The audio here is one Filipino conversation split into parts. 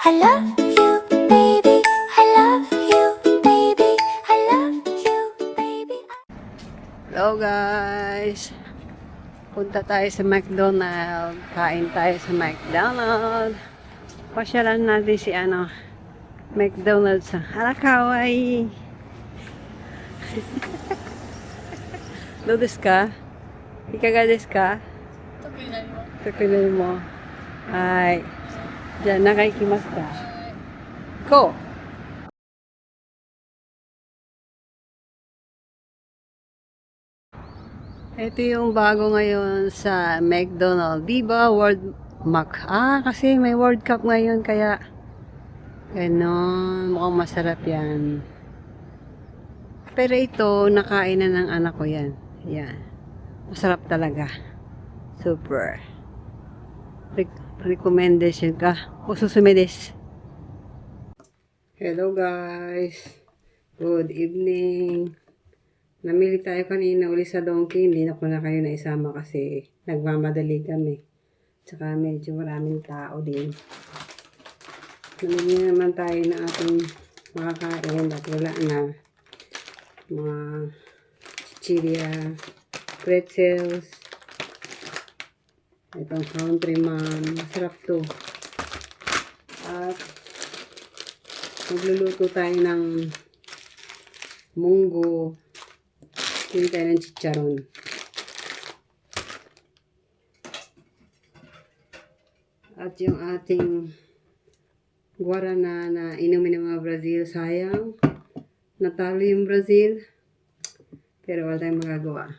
I love you, baby. I love you, baby. I love you, baby. Hello guys! Punta tayo sa McDonald's. Kain tayo sa McDonald's. Pasyalan natin si McDonald's sa Harakawai. どうですか? いかがですか? 特に何も。特に何も。はい。じゃあ中行きますか。行こう! Ito yung bago ngayon sa McDonald's. Viva World Mac. Kasi may World Cup ngayon kaya ganon. Mukhang masarap yan. Pero ito, nakain na ng anak ko yan. Yan. Masarap talaga. Super. Recommendation ka. Osusume desu. Hello guys. Good evening. Namili tayo kanina uli sa Donkey. Hindi na ko na kayo naisama kasi nagmamadali kami. Tsaka medyo maraming tao din. Namili naman tayo na ating makakain at wala na. Mga chichirya, pretzels, itong Countryman, masarap to. At magluluto tayo ng munggo, hindi tayo ng chicharon. At yung ating guarana na inumin ng mga Brazil, sayang. Natalo yung Brazil. Pero wala tayong magagawa.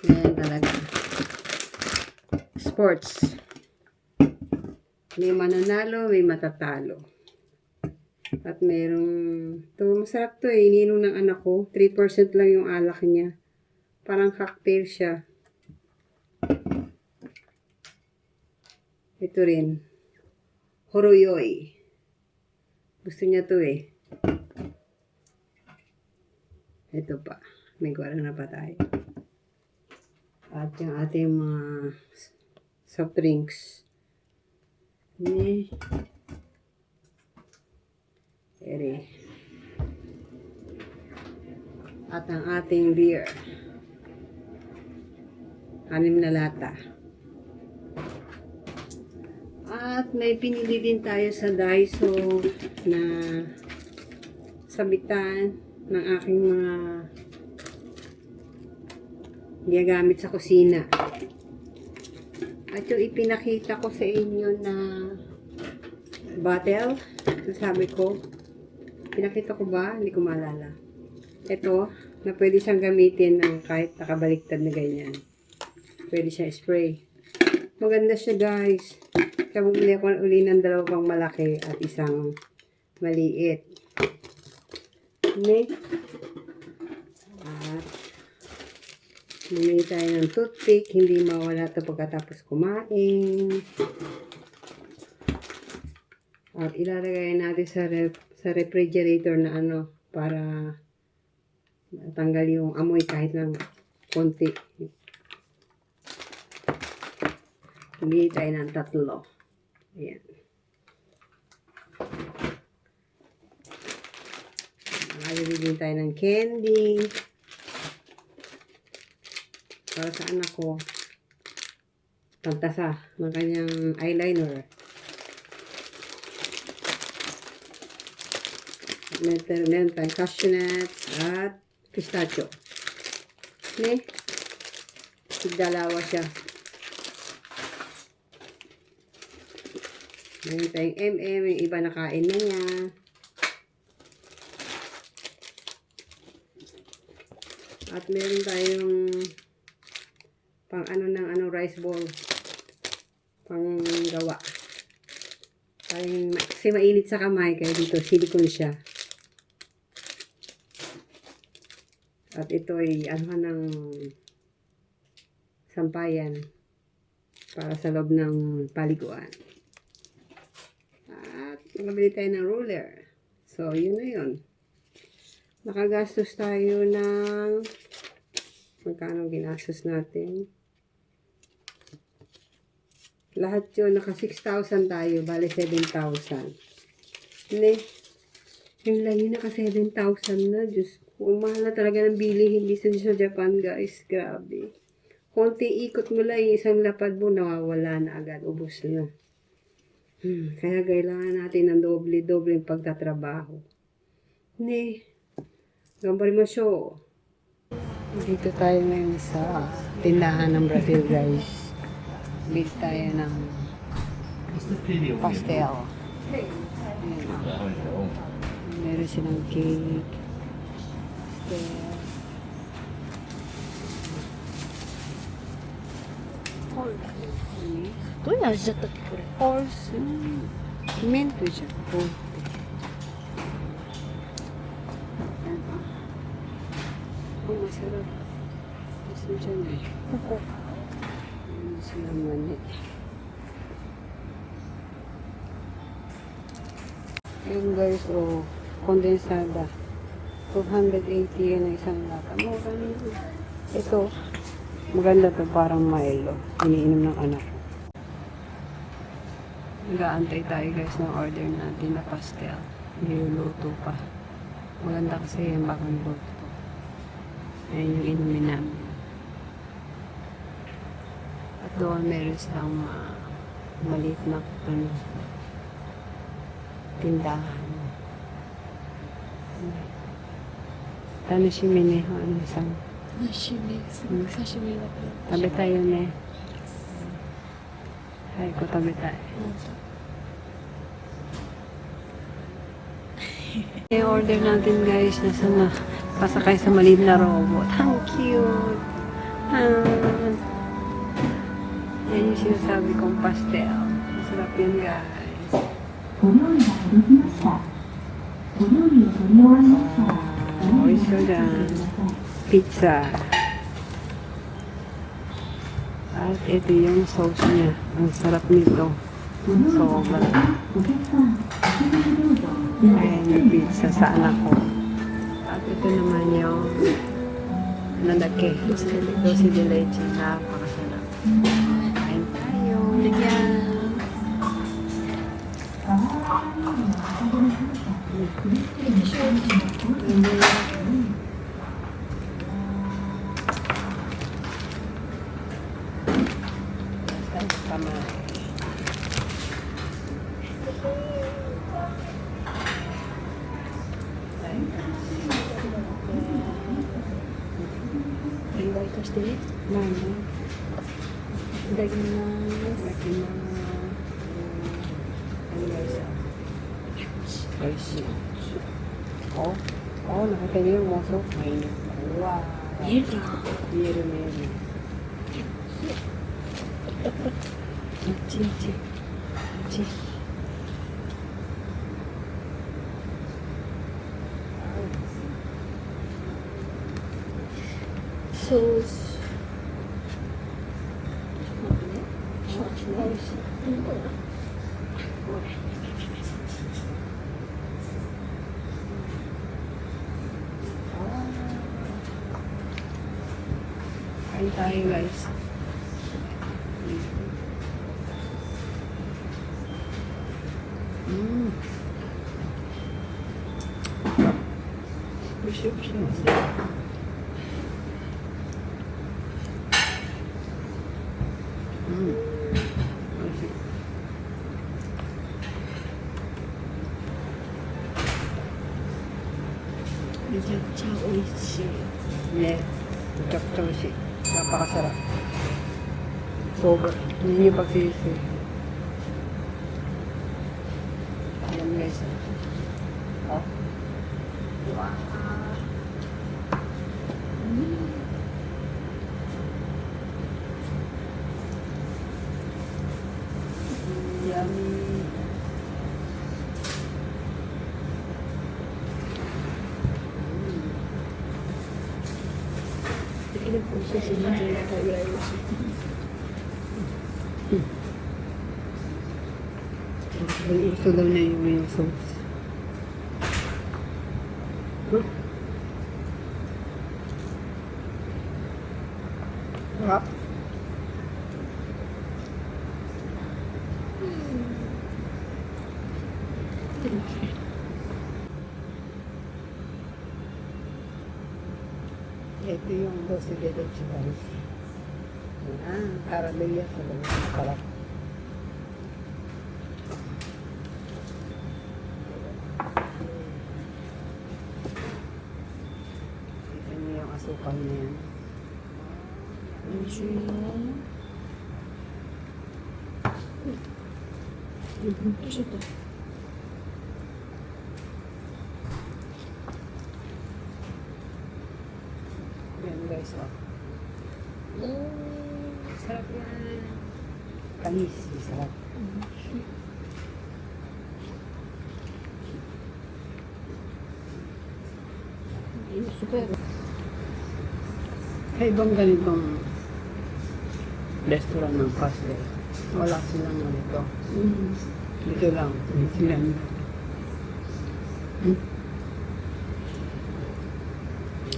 Ngayon talaga. Sports. May mananalo, may matatalo. At merong, ito masarap to eh. Ininom ng anak ko. 3% lang yung alak niya. Parang cocktail siya. Ito rin. Horoyoy. Gusto niya to eh. Ito pa. May guarana pa tayo. At yung ating mga soft drinks. Ere. At ang ating beer. 6 na lata. At may pinili din tayo sa Daiso na sabitan ng aking mga ginagamit sa kusina. At yung ipinakita ko sa inyo na bottle, sabi ko, pinakita ko ba? Hindi ko maalala. Ito, na pwede siyang gamitin ng kahit nakabaliktad na ganyan. Pwede siyang spray. Maganda siya guys. Kaya bumili ako uli ng 2 pang malaki at isang maliit. At bumili tayo ng toothpick. Hindi mawala ito pagkatapos kumain. At ilalagay natin sa refrigerator na para tanggal yung amoy kahit ng konti. Bumili tayo ng 3. Ayan. Bibili tayo ng candy para sa anak ko, pagtasa ng kanyang eyeliner. Meron tayong cashew nuts at pistachio. Dalawa siya. Meron tayong yung iba nakain na niya. At meron tayong pang rice ball. Pang gawa. Kasi mainit sa kamay, kaya dito silicone siya. At ito ay ng sampayan para sa loob ng paliguan. At nabili tayo ng ruler. So, yun na yun. Nakagastos tayo ng magkano ginastos natin? Lahat yun, naka 6,000 tayo, bali 7,000. Ne, yung lahi na ka 7,000 na. Diyos ko, ang mahal na talaga ng bilihin dito sa Japan, guys. Grabe. Konti ikot mo lang, isang lapad mo, nawawala na agad. Ubus na. Kaya kailangan natin ng doble-doble yung pagtatrabaho. Ne, gambari mo siyo. Dito tayo ngayon sa tindahan ng Brazil, guys. Bili tayo ng pastel. Meron silang cake. Pastel. Horse. どういう味だったっけこれ Horse. Mento siya. Oh, masarap. Gusto siya na eh. Opo. Gusto naman eh. Ayun guys, oh, kondensada. 280 yun ang isang lata. Mura na yun. Ito, maganda to, parang Milo. Iniinom ng anak ko. Nag-aantay tayo guys ng order natin na pastel. Niluluto pa. Maganda kasi yung bakang luto. Ayan yung inumin namin. At doon meron silang maliit na tindahan. Tanashimi ne, ano isang 久しぶりすごく久しぶりだった。 tabi tayo ne. Ay ko tabi tayo. Yung order natin guys, nasa na, pasakay sa maliit na robot. Ang cute! Yan yung sinasabi kong pastel. Masarap yun guys. お料理が届きました。お料理を取り終わりましたら、 美味しそうじゃん。Pizza. At ito yung sauce niya. Ang sarap nito. お料理が Sobra. お客さん、お食事どうぞ。 Ayan yung pizza sa anak ko. At ito naman yung nanake. Dosi de leche. Napakasarap. Kain tayo. Kamay. Mano. Lagi na. Ano guys? Oishi. Oh, nakita niyo yung moso. Wow. 見えるかな。見える見える。あっちあっち。あっち。ソース。ちょっと待ってね。おいしい。どこだ。 Kain tayo guys. Busyますね。美味しい。めちゃくちゃ美味しい。 ね、めちゃくちゃ美味しい。Napakasarap. Sobra. Hindi niyo pagsisisi. Ayan guys. Oh. Wow. Yummy. Gusto daw niya yung sauce. Sarap. Ito yung doce de leche guys. Caramel sa loob. Sarap. Ito niyo yung asukal na yan. 20円。ちょっと。 Yan guys, oh. Sarap yan. Kanis, sarap. Kaya ibang ganitong restaurant ng pastel. Wala silang ganito. Dito lang. Sila nito.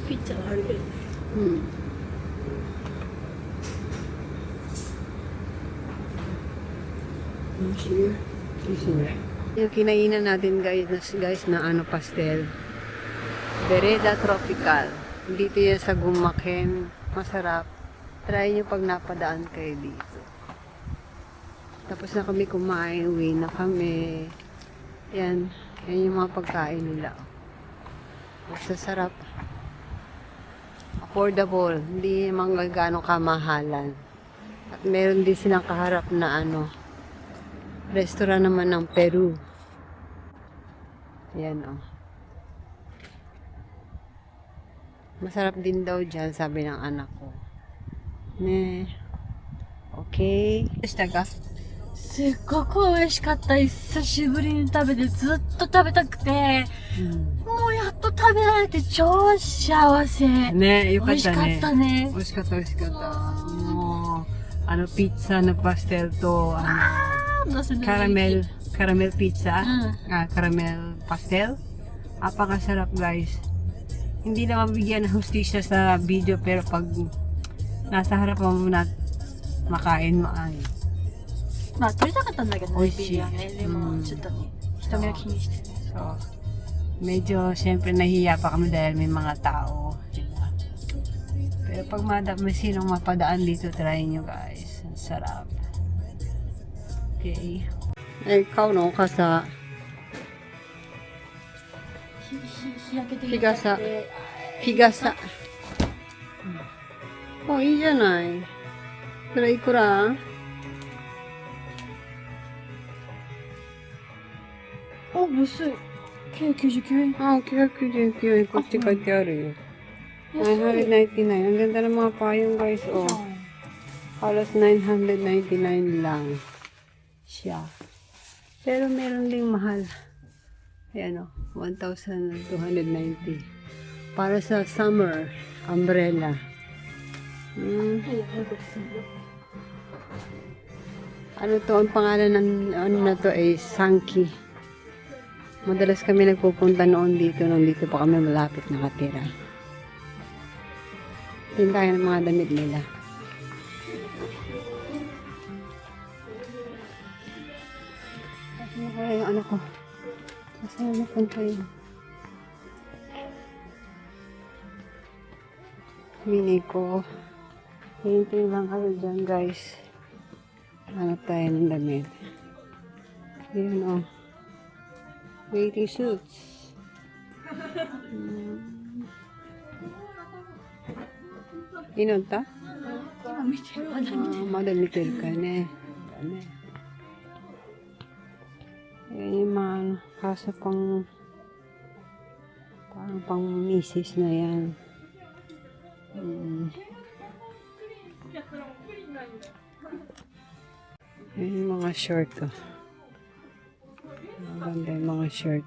ピッツァはあるけど。 Yung kinainan natin guys na ano pastel. Vereda Tropical. Dito yan sa Gumaken. Masarap. Try nyo pag napadaan kayo dito. Tapos na kami kumain. Uwi na kami. Yan. Yan yung mga pagkain nila. Basta sarap. Affordable. Hindi naman gano'ng kamahalan. At meron din silang kaharap na ano. Restaurant naman ng Peru. Yan oh. Masarap din daw dyan, sabi ng anak ko. Ne. Okay. でしたか？すっごく美味しかった。久しぶりに食べて、ずっと食べたくて、もうやっと食べられて超幸せ。ね、よか美味しかったね。ったね。美味しかった、美味しかった。もう、ピッツァのパステルと、caramel pizza, caramel pastel. Apakasarap guys. Hindi na mabigyan ng hustisya sa video pero pag nasa harapan mo na makain mo ay まあ撮りたかったんだけどね、美味しい。ビデオね。でも、ちょっとね、人目を気にしてね。 so, medyo syempre nahiya pa kami dahil may mga tao. Diba? Pero pag may sinong mapadaan dito, try nyo guys. Ang sarap. Okay. Ay, ikaw no, kasa 日焼けて日傘日傘。お、いいじゃない。それいくら？あ、安い。999円。Ah, 999円。こっち書いてあるよ。999. Ang ganda ng mga payong guys. Oh. Halos 999 lang siya. Pero meron ding mahal. Ayan o. 1,290. Para sa summer umbrella. Ano to? Ang pangalan ng ano na to ay Sanki. Madalas kami nagpupunta noon dito nung dito pa kami malapit nakatira. Tindahan ng mga damit nila. Ano kaya yung anak ko? Saan na punta yun? Mini ko. Hintay lang kayo dyan guys. Hanap tayo ng damit. Yun o. Waiting suits. Inunta? Mada mitil ka ne. Dami. Ayan yung mga ano, kaso pang parang pang misis na yan. Ayan yung mga short oh. Ang ganda yung mga shirt.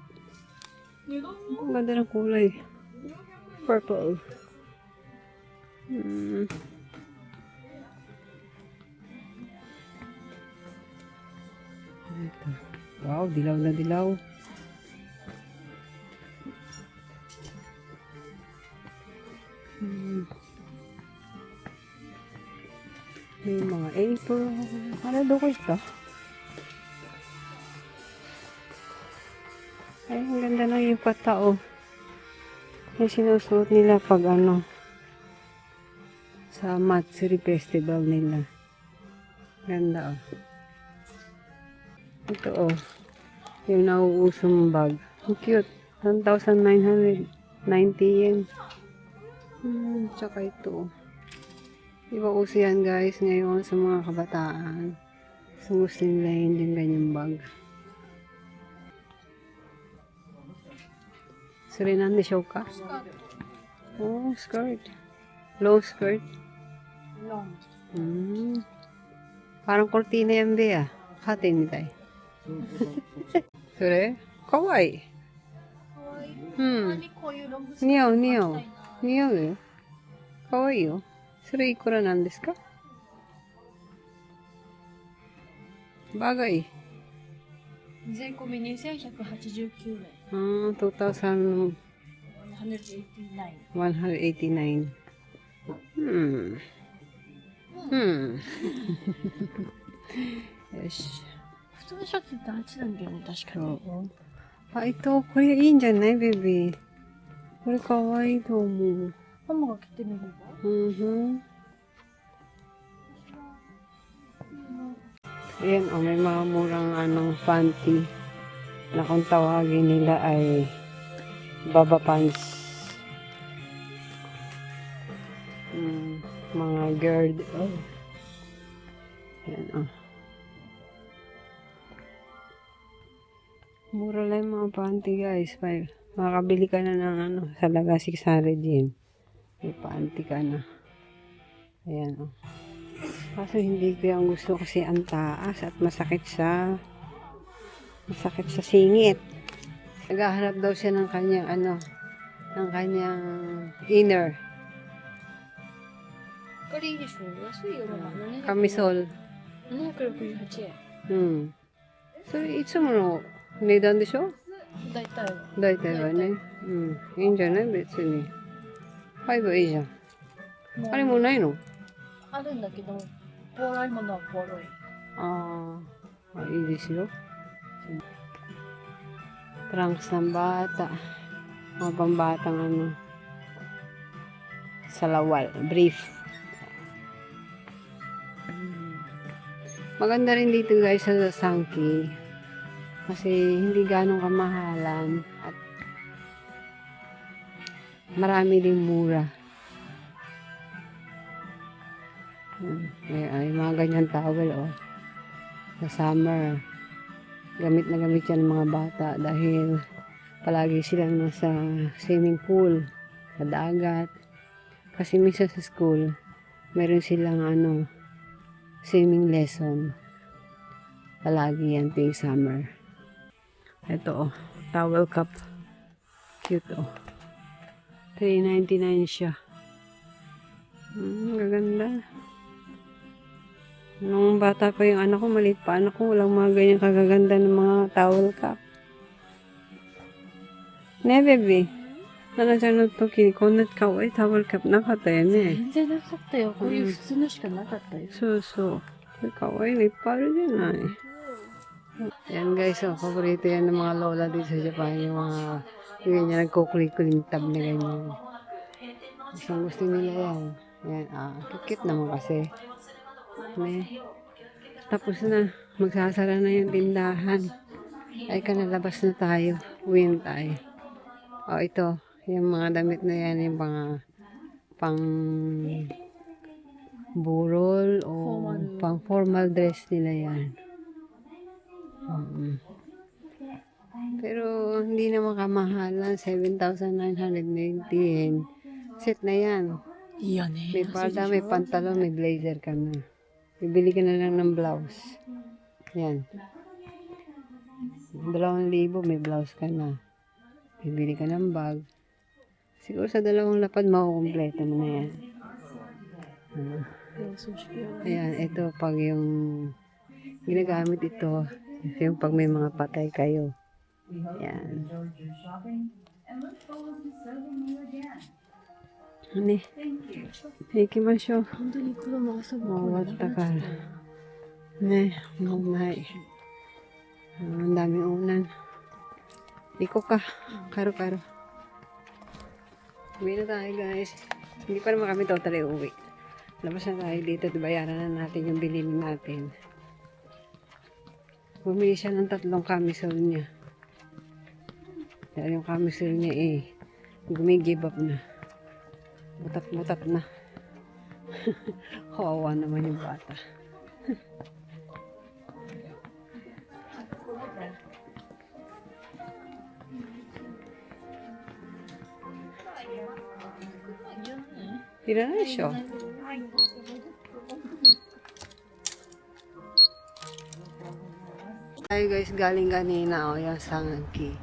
Ang ganda ng kulay. Purple. Ito. Wow, dilaw na dilaw. May mga apron. Ano do ko ito? Ay, ang ganda ng yukata oh. Yung sinusuot nila pag ano, sa Matsuri Festival nila. Ganda oh. Ito oh. Yung nauusong bag. Ang cute. 1,990 yen. Tsaka ito. Iba uso yan guys ngayon sa mga kabataan. So gusto nila yun yung ganyang bag. Surinan de Shoka? Oh, skirt. Long skirt. Long. Parang kortina yan be ah. Hatin mi tayo. Sure? Kawaii. 何こういうロングスカート似合う似合う履きたいな。似合うよ。かわいいよ。それいくらなんですか？バカいい。税込み2189円。2,189. 189。よし。普通のシャツってあっちなんだよね、確かに。あ、これいいんじゃないベビー。これかわいいと思う。ママが着てみれば。Ayan, may mga murang panty na kung tawagin nila ay baba pants. Mga girl. Oh. Ayan, oh. Mura lang yung mga panty guys. Makakabili ka na ng halaga 600 yen. May panty ka na. Ayan, oh. Kaso hindi ko yung gusto kasi ang taas at masakit sa singit. Naghahanap daw siya ng kanyang ng kanyang inner. これいいでしょ、安いよ、ママ。Camisole. 768円。それいつもの値段でしょ？大体は。大体はね。いいんじゃない別に。買えばいいじゃん。あれもうないの？あるんだけど、ボロいものはボロい。いいですよ。Trunks ng bata. Mga pambatang salawal. Brief. Maganda rin dito guys sa Sanki. Kasi hindi ganong kamahalan. At marami din mura. Ay, mga ganyan towel oh. Sa summer. Gamit na gamit yan ng mga bata dahil palagi silang nasa swimming pool, sa dagat. Kasi minsan sa school, meron silang swimming lesson. Palagi yan tuwing summer. Ito oh, towel cup. Cute oh. 399 siya. Gaganda. Nung bata pa yung anak ko, maliit pa anak ko, walang mga ganyan kagaganda ng mga towel cup. Ne, baby. Nana-chan no toki ni konna kawaii towel cup nakata yo ne. 全然なかったよ。こういう普通のしかなかったよ。そうそう。これkawaii na,いっぱいあるじゃない。Yan guys, paborito yan ng mga lola dito sa Japan. Yung mga ganyan, nagkukulit-kulintab na ganyan. Isang gusto nila yan. Yan, cute naman kasi. Tapos na, magsasara na yung tindahan. Ay, kanalabas na tayo. Uwi na tayo. Ito, yung mga damit na yan, yung mga pang burol o pang formal dress nila yan. Pero hindi naman kamahalan, 7,990 yen. Set na yan. いいよね。 May palda, may pantalon, may blazer ka na. Bibili ka na lang ng blouse. Yan. 2,000 may blouse ka na. Bibili ka ng bag. Siguro sa 2 lapad makukumpleto mo na yan. Ayan, ito pag yung ginagamit ito, yung pag may mga patay kayo. Yan. Ne. Ikimashou. 本当に車がすぐ 終わったから。ね、もうない。Ang daming unan. Iko ka. Karo-karo. Uwi na tayo guys. Hindi pa naman kami totally uwi. Labas na tayo dito, bayaran na natin yung binili natin. Bumili siya ng 3 camisole niya. Dahil yung camisole niya gumigive up na. Butat-butat na. Kawawa naman yung bata. Tira na siya. Tayo guys, galing kanina yung Sanki.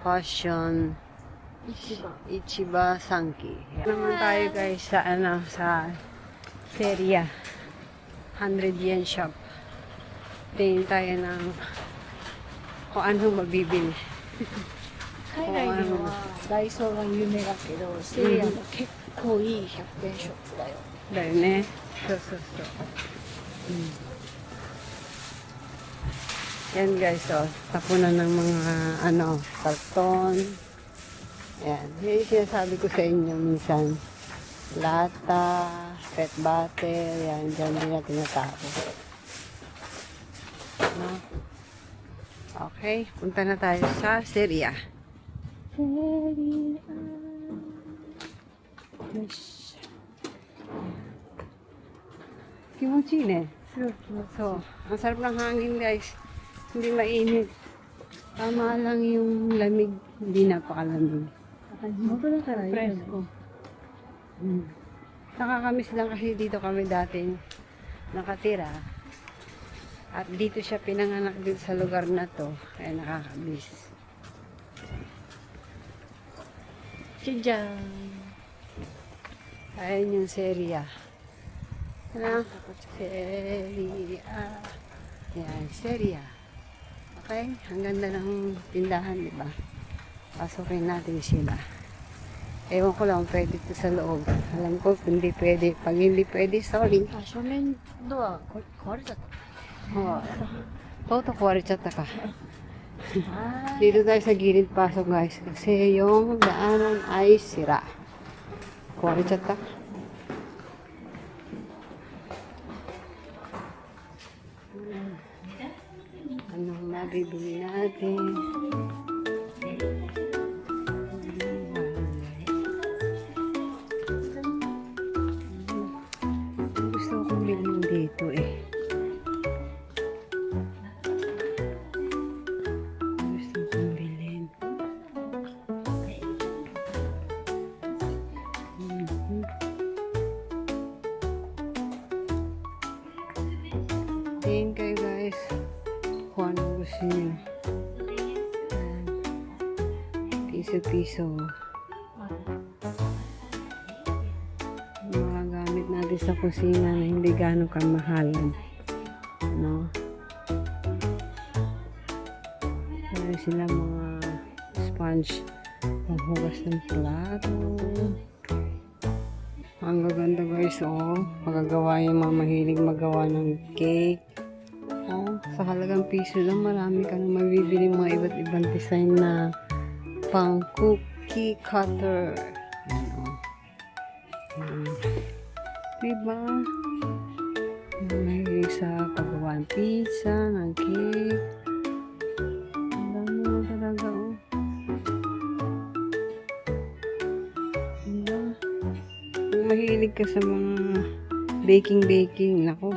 Fashion Ichiba Sanki. Naman tayo guys sa sa Seria. 100 yen shop. Tingin tayo ng kung anong mabibili. 海外ではダイソーが有名だけど、セリアも結構いい100円ショップだよ。だよね。そうそうそう。Yan guys, tapunan ng mga karton. Yan. Yan yung sinasabi ko sa inyo minsan. Lata, pet bottle, yan. Diyan din natin natapos. No? Okay, punta na tayo sa Seria. Yes. Kimochi ne. So, ang sarap ng hangin guys. Hindi mainit. Tama lang yung lamig. Hindi napakalamig. Presko. Nakakamiss lang kasi dito kami dating nakatira. At dito siya pinanganak din sa lugar na to. Kaya nakakamiss. Chijan! Ayan yung Seria. Ano? Seria. Ayan, Seria. Okay? Ang ganda ng tindahan, di ba? Pasukin natin sila. Ewan ko lang, pwede ito sa loob. Alam ko, hindi pwede. Pag hindi pwede, sorry. あ、正面ドア壊れちゃっ Oh, toto, kuwaritsyata ka. た。 Dito tayo sa gilid pasok guys. Kasi yung daanan ay sira. Kuwaritsyata. Anong mabibili natin? Gusto kong bilhin dito Gusto kong bilhin. Tingin kayo guys kung ano gusto nyo. Piso-piso. Mga gamit natin sa kusina na hindi gano'ng kamahalan. No? Meron sila mga sponge panghugas ng plato. Ang gaganda guys, magagawa yung mga mahilig magawa ng cake. Sa halagang piso lang, marami ka na mabibili mga iba't ibang design na pang cookie cutter. Diba? Mahilig sa paggawa ng pizza, ng cake. Ang dami na talaga, Diba? Kung mahilig ka sa mga baking, nako.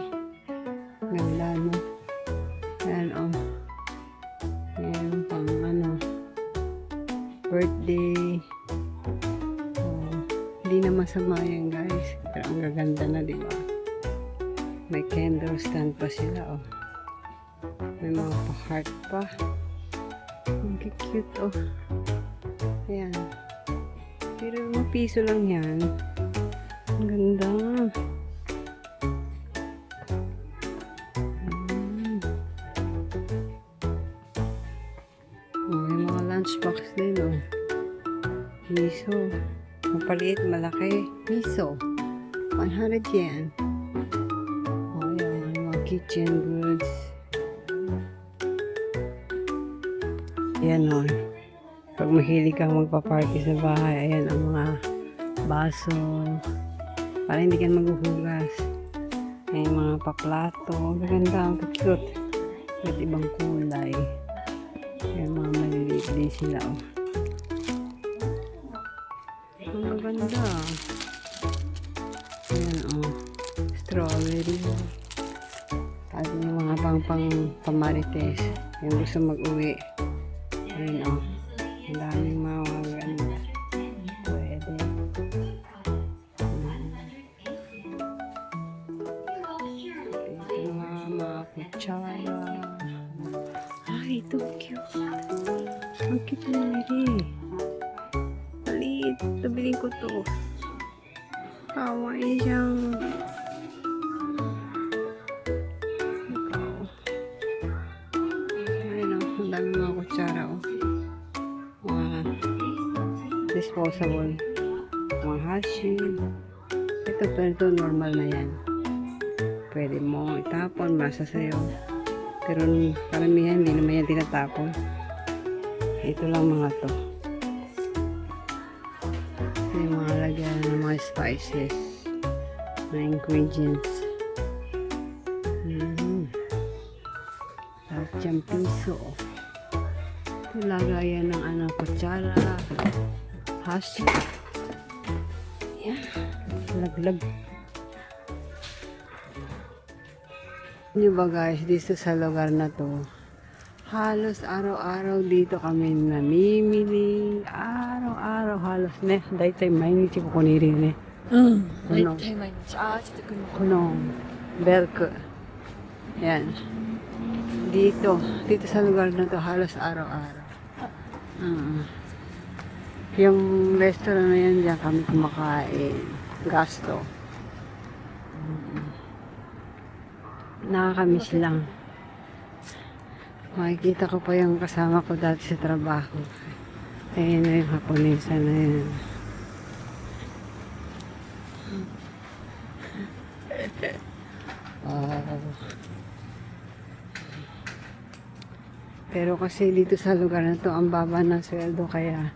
Ganda, no? Yan, Yan, pang birthday. Hindi na masama yan, guys. Pero ang gaganda na, di ba? May candle stand pa sila, May mga pa-heart pa. Ang cute, Ayan. Pero mga piso lang yan. Ang ganda. May mga lunchbox din, Miso. Mapaliit, malaki. Miso. 100 yen. Ayan. Mga kitchen goods. Ayan, Pag mahilig kang magpa-party sa bahay, ayan ang mga baso. Para hindi ka maghuhugas. May mga paplato. Maganda. Ang cute. At ibang kulay. May mga maliliit din sila. Oh. Ang maganda. Ayan oh. Strawberry. At yung mga pamarites. Yung gusto mag-uwi. Ayan oh. Ang daming mga ano. Pwede. Ito mga kutsara. Ay, ito cute. Ang cute na nili. Maliit. Tabiling ko to. Kawaii siyang. Ikaw. Ayun o. Ang dami mga kutsara o. Mga disposable. Mga hashi. Ito normal na yan. Pwede mo itapon. Masa sa'yo. Pero karamihan hindi naman yan tinatapon. Ito lang mga to. May mga lagyan ng mga spices. Mga ingredients. At yung piso. Ito lagayan ng ano, kutsara. Hashi. Yan. Laglag. Nyo ba guys, dito sa lugar na to, halos araw-araw dito kami namimili. Araw-araw halos ne. Daitay mainichi ko kuniri ne. 大体毎日。あー、ちょっと来るの。 Kunong. Berke. Yan. Dito sa lugar na to halos araw-araw. Yung restaurant na yan, diyan kami kumakain. Gasto. Nakakamiss lang. Makikita ko pa yung kasama ko dati sa trabaho. Ayun na yung Haponesa na yun. Pero kasi dito sa lugar na to, ang baba ng sweldo, kaya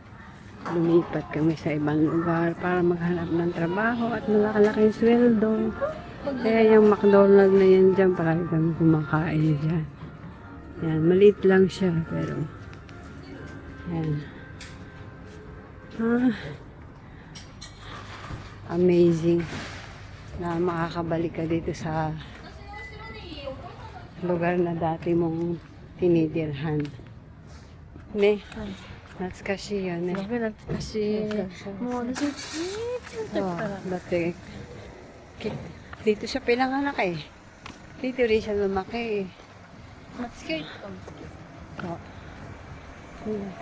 lumipat kami sa ibang lugar para maghanap ng trabaho at malaki-laking sweldo. Kaya yung McDonald's na yan dyan, parang kami kumakain dyan. Yan, maliit lang siya, pero yan. Amazing na makakabalik ka dito sa lugar na dati mong tinitirhan. Ne? Natsukashi yun, ne? すごい懐かしい。もう私、ちっちゃい時から。 Dati, dito siya pinanganak eh. Dito rin siya lumaki eh. まあ、付き合いとかも付き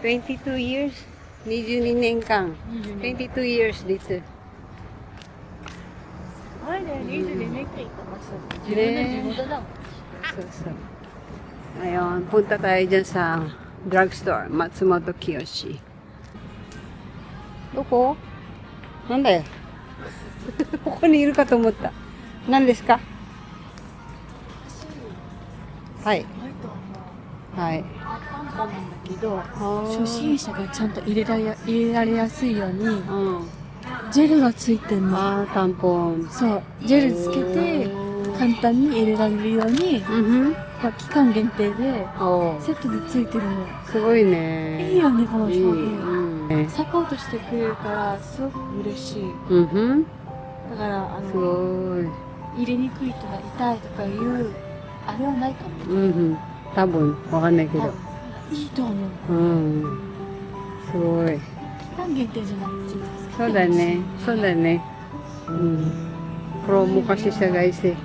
合い。 22 years? 22年間。22 years dito. あれね、22年間いた場所。自分の地元だもん。 So. Ngayon, punta tayo dyan sa drugstore, Matsumoto Kiyoshi. Doko? Nande? Doko ni iru ka to思った. Nan desu ka? はい。はい。パンパンなんだけど、初初心者がちゃんと入れられやすいように、うん。ジェルがついてんの。あー、タンポン。そう、ジェルつけて、簡単に入れられるように、まあ、期間限定で、おー、セットでついてるの。すごいね。いいよね、このいい。商う品。ん。サポートしてくれるから、すごく嬉しい。うんふん。だから、すごい。入れにくいとか痛いとかいうあれはないかも。うんふん。多分、わかんないけど。いいと思う。うん。すごい。期間限定じゃなくて、そうだね。そうだね. Promo kasi siya guys eh.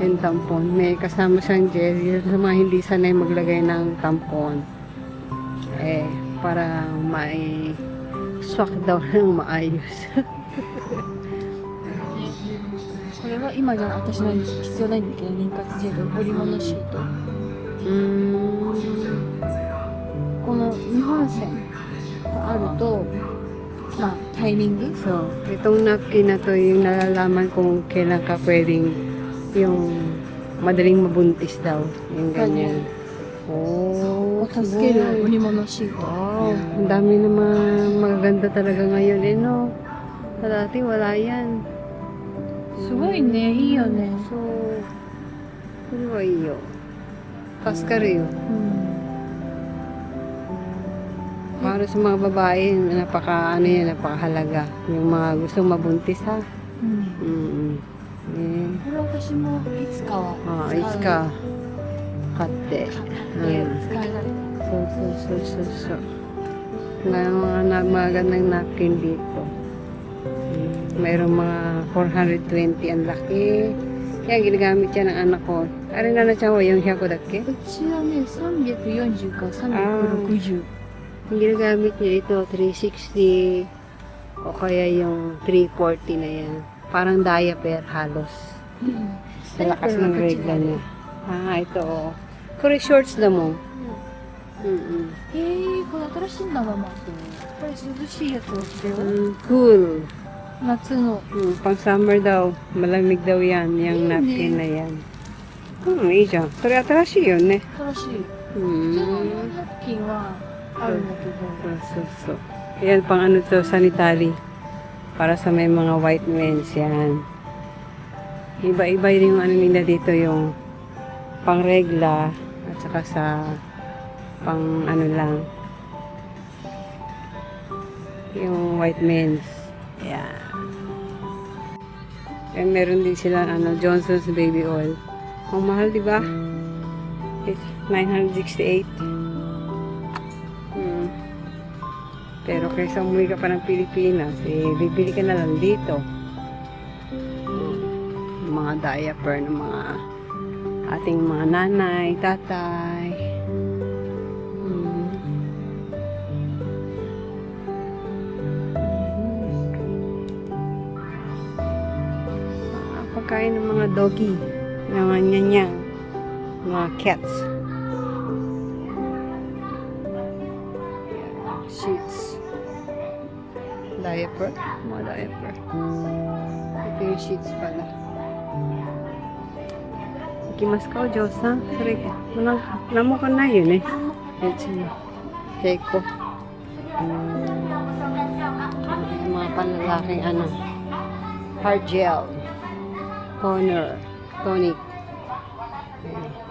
Yung tampon. May kasama siyang gel. Yung sa mga hindi sanay maglagay ng tampon. Eh, para swak daw ng maayos. これは今じゃ私の必要ないんだけど、妊活ジェル、織物シート。この日本線があると、まあ、タイミング So, itong napkin na to yung nalalaman kung kailan ka pwedeng yung madaling mabuntis daw. Yung ganyan. Oh, を助ける織物シート。 Wow, ang dami na mga magaganda talaga ngayon eh, no? Dati wala yan. すごいね、いいよね。そう。これはいいよ。助かるよ。Para sa mga babae, napakahalaga. Yung mga gustong mabuntis, ha? うん。ねこれ私もいつかは使う。いつか買って。買って使えられる。そう。May mga magandang napkin dito. Mayroong mga 420 ang laki. Kaya ginagamit yan ng anak ko. Arin na siya yung hiyako dake? うちはね、340か360。 Yung ginagamit niya ito, 360 o kaya yung 340 na yan. Parang diaper halos. Sa lakas ng regla niya. Ito oh. Kore shorts na mo. へえ、これ新しいんだママ。これ涼しいやつを着てよ。 Cool. 夏の。 Pang summer daw. Malamig daw yan. Yung napkin na yan.いいじゃん。それ新しいよね。新しい。う普通のん。ナプキンはあるんだけど。そう。Yan pang ano to, sanitary. Para sa may mga white men's yan. Iba-iba rin yung ano nila dito, yung pang regla at saka sa pang ano lang. Yung white men's. Yan. And meron din sila ano, Johnson's baby oil. Ang mahal, di ba? It's 968. Pero kaysa umuwi ka pa ng Pilipinas, bibili ka na lang dito. Mga diaper ng mga ating mga nanay, tatay. Pagkain ng mga doggy, mga nyanyang, mga cats. Sheets. Diaper. Mga diaper. Ito yung sheets pala. Ikimasu ka o, Josa? Sorry. Namo ka na yun eh. Ito yun. Keiko. Yung mga panlalaking ano. Hard gel. Toner. Tonic. Ayan.